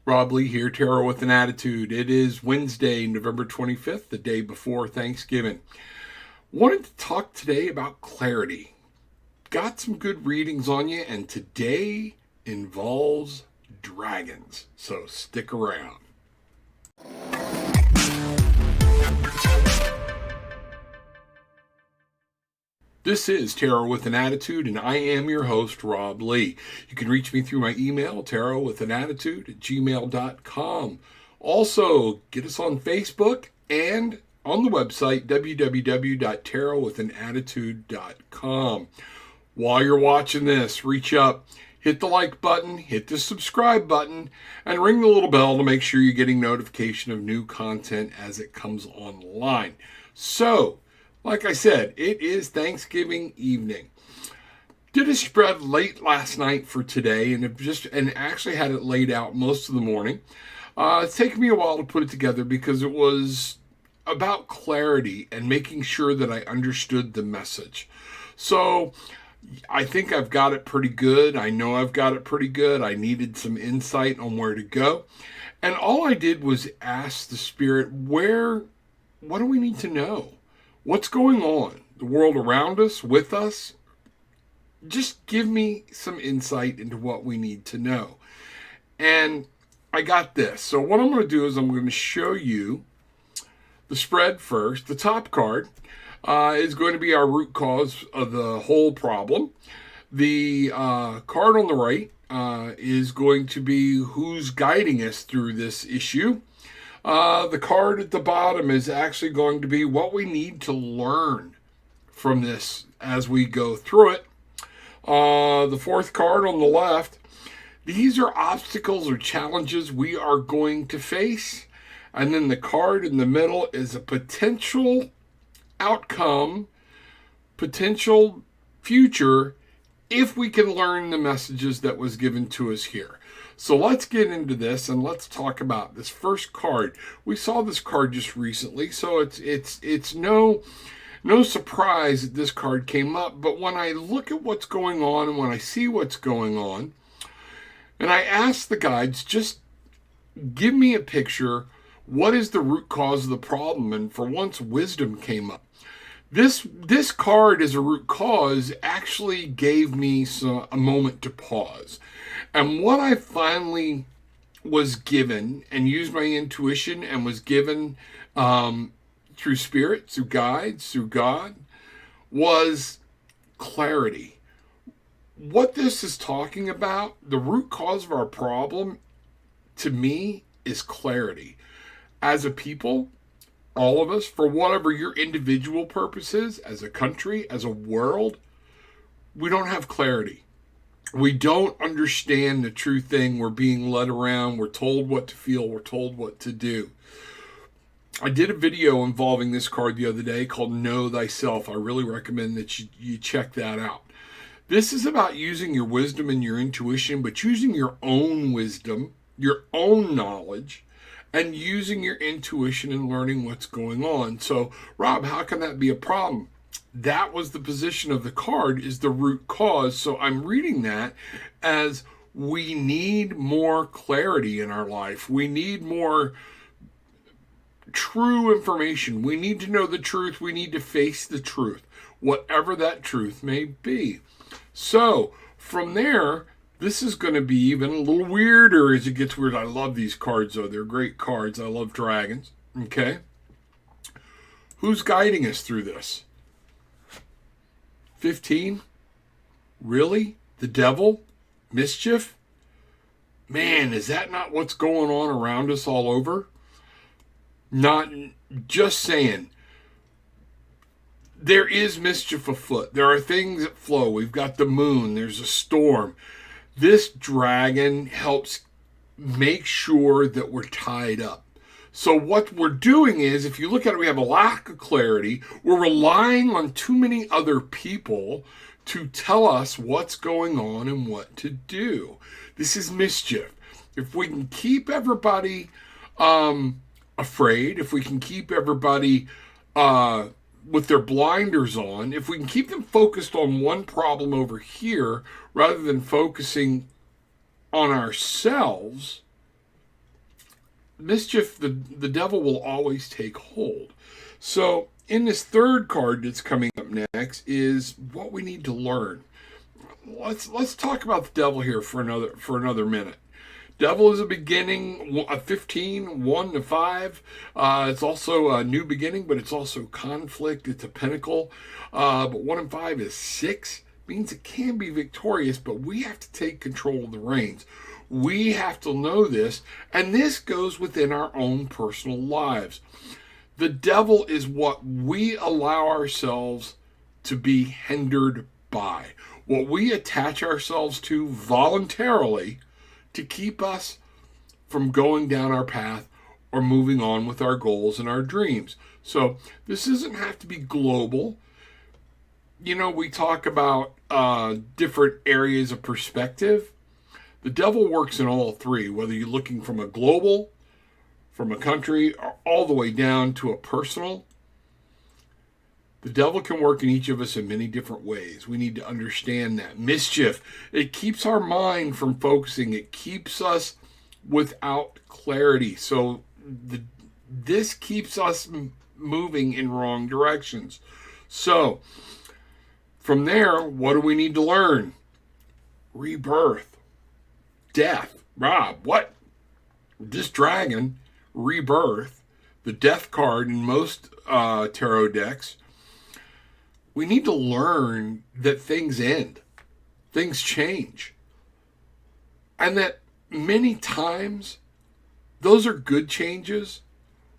Rob Lee here, Tarot with an Attitude. It is Wednesday, November 25th, the day before Thanksgiving. Wanted to talk today about clarity. Got some good readings on you, and today involves dragons. So stick around. This is Tarot with an Attitude, and I am your host, Rob Lee. You can reach me through my email, tarotwithanattitude@gmail.com. Also, get us on Facebook and on the website, www.tarotwithanattitude.com. While you're watching this, reach up, hit the like button, hit the subscribe button, and ring the little bell to make sure you're getting notification of new content as it comes online. So, like I said, it is Thanksgiving evening. Did a spread late last night for today, and actually had it laid out most of the morning. It's taken me a while to put it together because it was about clarity and making sure that I understood the message. So I think I've got it pretty good. I know I've got it pretty good. I needed some insight on where to go. And all I did was ask the Spirit, what do we need to know? What's going on? The world around us, with us? Just give me some insight into what we need to know. And I got this. So what I'm going to do is I'm going to show you the spread first. The top card is going to be our root cause of the whole problem. The card on the right is going to be who's guiding us through this issue. The card at the bottom is actually going to be what we need to learn from this as we go through it. The fourth card on the left, these are obstacles or challenges we are going to face. And then the card in the middle is a potential outcome, potential future, if we can learn the messages that was given to us here. So let's get into this and let's talk about this first card. We saw this card just recently, so it's no surprise that this card came up. But when I look at what's going on and when I see what's going on, and I ask the guides, just give me a picture. What is the root cause of the problem? And for once, wisdom came up. This card as a root cause actually gave me a moment to pause. And what I finally was given and used my intuition and was given through spirit, through guides, through God, was clarity. What this is talking about, the root cause of our problem, to me, is clarity. As a people, all of us, for whatever your individual purpose is, as a country, as a world, we don't have clarity. We don't understand the true thing. We're being led around. We're told what to feel. We're told what to do. I did a video involving this card the other day called Know Thyself. I really recommend that you check that out. This is about using your wisdom and your intuition, but using your own wisdom, your own knowledge, and using your intuition and learning what's going on. So, Rob, how can that be a problem? That was the position of the card, is the root cause. So I'm reading that as we need more clarity in our life. We need more true information. We need to know the truth. We need to face the truth, whatever that truth may be. So from there, this is going to be even a little weirder as it gets weird. I love these cards, though. They're great cards. I love dragons. Okay. Who's guiding us through this? 15? Really? The devil? Mischief? Man, is that not what's going on around us all over? Not just saying. There is mischief afoot. There are things that flow. We've got the moon. There's a storm. This dragon helps make sure that we're tied up. So what we're doing is, if you look at it, we have a lack of clarity. We're relying on too many other people to tell us what's going on and what to do. This is mischief. If we can keep everybody afraid, if we can keep everybody with their blinders on, if we can keep them focused on one problem over here rather than focusing on ourselves, mischief, the devil will always take hold. So in this third card that's coming up next is what we need to learn. Let's talk about the devil here for another minute. Devil is a beginning, a 15, 1 to 5. It's also a new beginning, but it's also conflict. It's a pinnacle. But 1 and 5 is 6. Means it can be victorious, but we have to take control of the reins. We have to know this, and this goes within our own personal lives. The devil is what we allow ourselves to be hindered by, what we attach ourselves to voluntarily to keep us from going down our path or moving on with our goals and our dreams. So this doesn't have to be global. You know, we talk about different areas of perspective. The devil works in all three, whether you're looking from a global, from a country, or all the way down to a personal. The devil can work in each of us in many different ways. We need to understand that. Mischief, it keeps our mind from focusing. It keeps us without clarity. So this keeps us moving in wrong directions. So from there, what do we need to learn? Rebirth. Death. Rob, what? This dragon, rebirth, the death card in most tarot decks, we need to learn that things end, things change, and that many times those are good changes,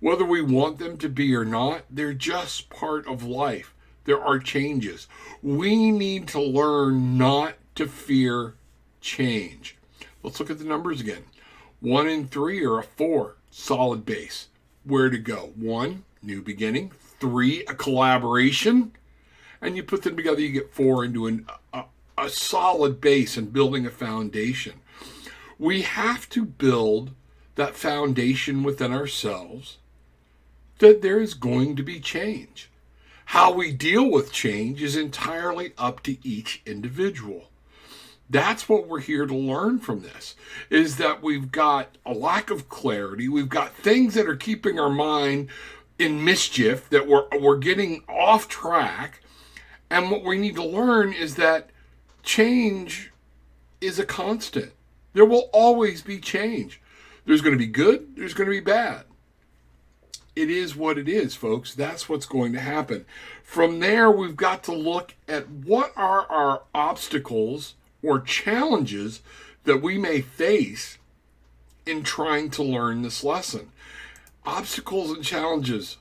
whether we want them to be or not. They're just part of life. There are changes. We need to learn not to fear change. Let's look at the numbers again. 1 and 3 are a 4, solid base. Where to go? 1, new beginning. 3, a collaboration. And you put them together, you get 4 into a solid base and building a foundation. We have to build that foundation within ourselves that there is going to be change. How we deal with change is entirely up to each individual. That's what we're here to learn from this, is that we've got a lack of clarity. We've got things that are keeping our mind in mischief, that we're getting off track. And what we need to learn is that change is a constant. There will always be change. There's going to be good, there's going to be bad. It is what it is, folks. That's what's going to happen. From there, we've got to look at what are our obstacles or challenges that we may face in trying to learn this lesson. Obstacles and challenges.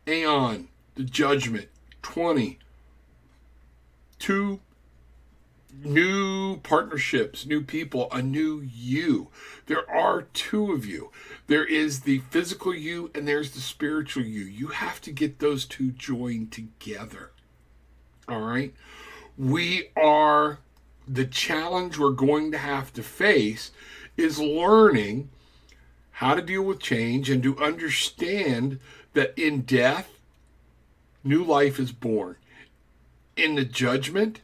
Aeon, the judgment, 20. 2 new partnerships, new people, a new you. There are 2 of you. There is the physical you and there's the spiritual you. You have to get those 2 joined together. All right? The challenge we're going to have to face is learning how to deal with change and to understand that in death, new life is born. In the judgment,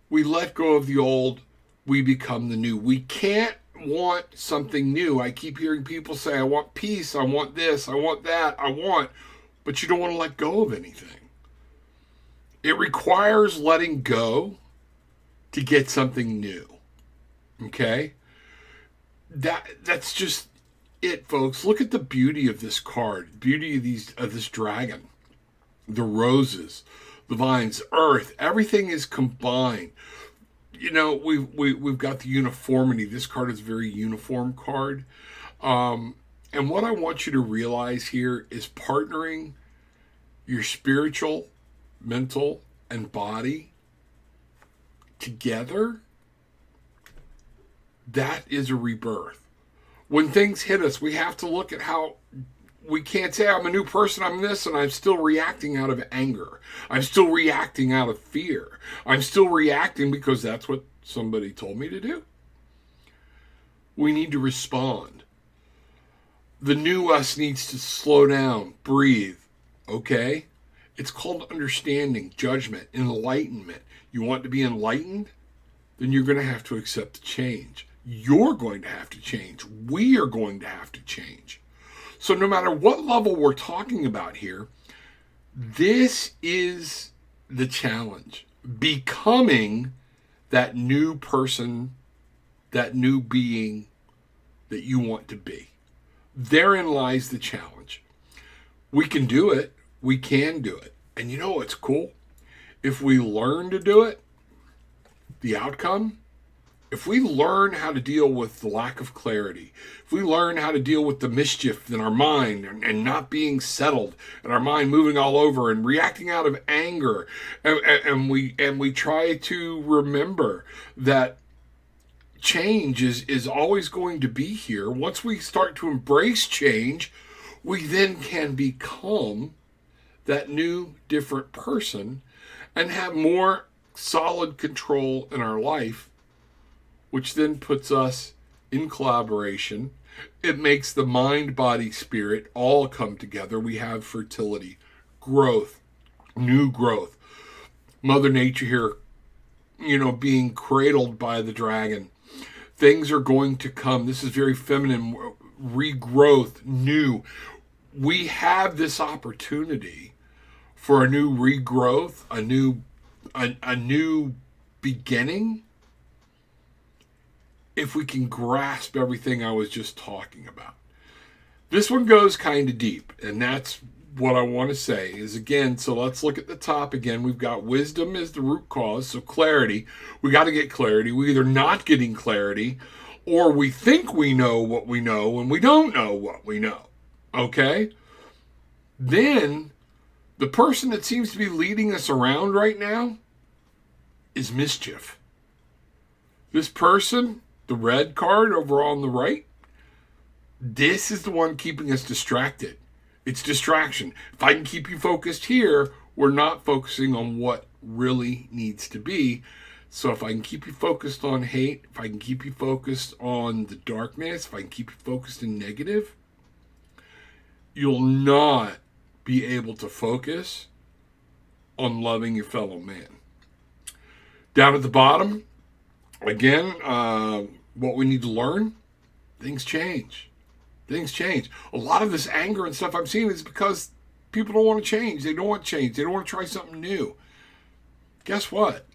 we let go of the old, we become the new. We can't want something new. I keep hearing people say, I want peace, I want this, I want that, but you don't want to let go of anything. It requires letting go to get something new. Okay? That's just it, folks. Look at the beauty of this card, beauty of this dragon, the roses, the vines, earth, everything is combined. You know, we've got the uniformity. This card is a very uniform card. And what I want you to realize here is partnering your spiritual, mental, and body together. That is a rebirth. When things hit us, we have to look at how we can't say I'm a new person, I'm this, and I'm still reacting out of anger. I'm still reacting out of fear. I'm still reacting because that's what somebody told me to do. We need to respond. The new us needs to slow down, breathe, okay? It's called understanding, judgment, enlightenment. You want to be enlightened? Then you're going to have to accept the change. You're going to have to change. We are going to have to change. So no matter what level we're talking about here, this is the challenge. Becoming that new person, that new being that you want to be. Therein lies the challenge. We can do it. We can do it. And you know what's cool? If we learn to do it, the outcome, if we learn how to deal with the lack of clarity, if we learn how to deal with the mischief in our mind and not being settled, and our mind moving all over and reacting out of anger, and we try to remember that change is always going to be here. Once we start to embrace change, we then can become that new, different person and have more solid control in our life, which then puts us in collaboration. It makes the mind, body, spirit all come together. We have fertility, growth, new growth. Mother Nature here, being cradled by the dragon. Things are going to come. This is very feminine, regrowth, new. We have this opportunity for a new regrowth, a new beginning, if we can grasp everything I was just talking about. This one goes kind of deep, and that's what I want to say is, again, so let's look at the top again. We've got wisdom as the root cause, so clarity. We got to get clarity. We're either not getting clarity, or we think we know what we know, and we don't know what we know. Okay? Then, the person that seems to be leading us around right now is mischief. This person, the red card over on the right, this is the one keeping us distracted. It's distraction. If I can keep you focused here, we're not focusing on what really needs to be. So if I can keep you focused on hate, if I can keep you focused on the darkness, if I can keep you focused in negative, you'll not be able to focus on loving your fellow man. Down at the bottom, again, what we need to learn, things change. Things change. A lot of this anger and stuff I'm seeing is because people don't want to change. They don't want change. They don't want to try something new. Guess what?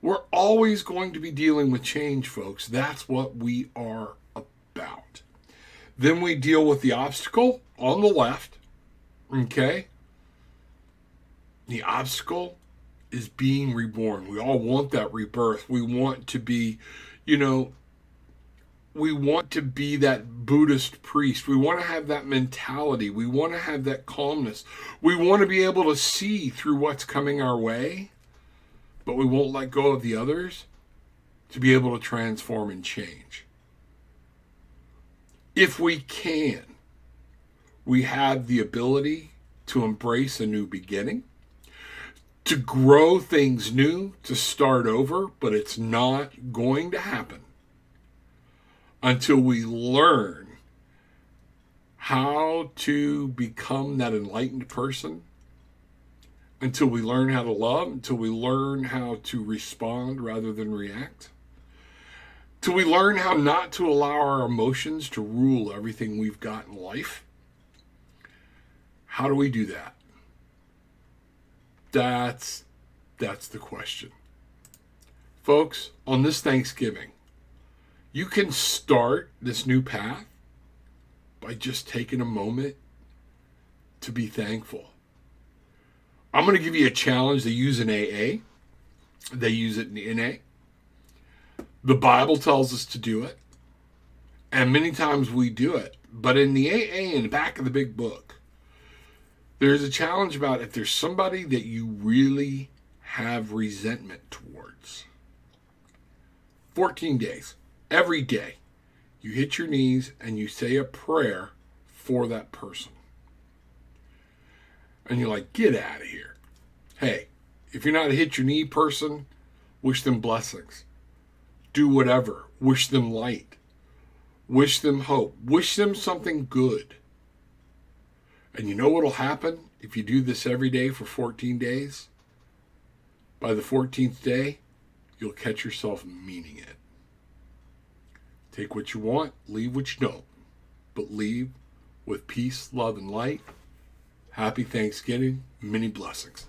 We're always going to be dealing with change, folks. That's what we are about. Then we deal with the obstacle on the left. Okay? The obstacle is being reborn. We all want that rebirth. We want to be, we want to be that Buddhist priest. We want to have that mentality. We want to have that calmness. We want to be able to see through what's coming our way, but we won't let go of the others to be able to transform and change. If we can, we have the ability to embrace a new beginning, to grow things new, to start over, but it's not going to happen until we learn how to become that enlightened person, until we learn how to love, until we learn how to respond rather than react, till we learn how not to allow our emotions to rule everything we've got in life. How do we do that? That's the question. Folks, on this Thanksgiving, you can start this new path by just taking a moment to be thankful. I'm going to give you a challenge they use in AA. They use it in NA. The Bible tells us to do it. And many times we do it. But in the AA, in the back of the big book, there's a challenge about if there's somebody that you really have resentment towards. 14 days. Every day, you hit your knees and you say a prayer for that person. And you're like, get out of here. Hey, if you're not a hit your knee person, wish them blessings. Do whatever. Wish them light. Wish them hope. Wish them something good. And you know what'll happen if you do this every day for 14 days? By the 14th day, you'll catch yourself meaning it. Take what you want, leave what you don't. But leave with peace, love, and light. Happy Thanksgiving. Many blessings.